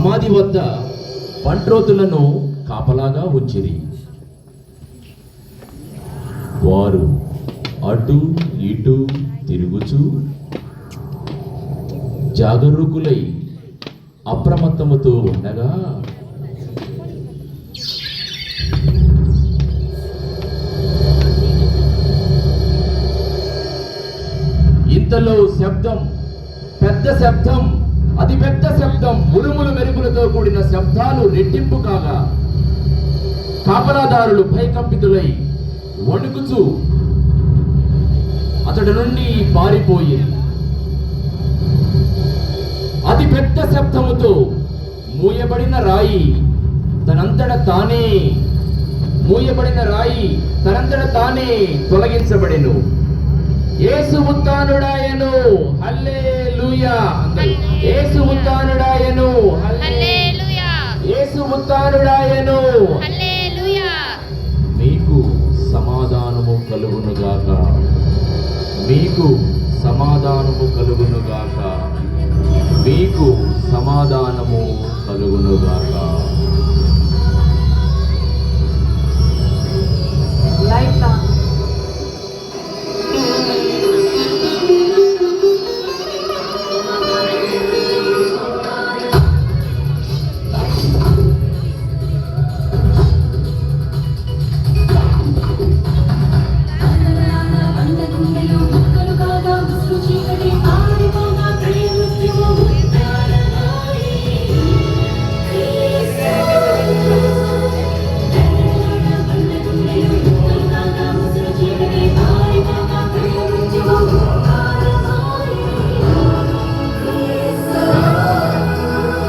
సమాధి వద్ద బంట్రోతులను కాపలాగా ఉంచిరి. వారు అటు ఇటు తిరుగుచూ జాగరూకులై అప్రమత్తముతో ఉండగా ఇంతలో శబ్దం, పెద్ద శబ్దం, అతి పెద్ద శబ్దం, ఉరుములు మెరుపులతో కూడిన శబ్దాలు రెట్టింపు కాగా కాపలాదారులు భయకంపితులై వణుకుచూ అతడి నుండి పారిపోయి అతి పెద్ద శబ్దముతో మూయబడిన రాయి తనంతట తానే తొలగించబడెను. యేసు ఉత్థానుడాయెను, హల్లెలూయా. యేసు ఉత్థానుడాయెను, హల్లెలూయా. యేసు ఉత్థానుడాయెను, హల్లెలూయా. మీకు సమాధానము కలుగునుగాక, మీకు సమాధానము కలుగునుగాక, మీకు సమాధానము కలుగునుగాక.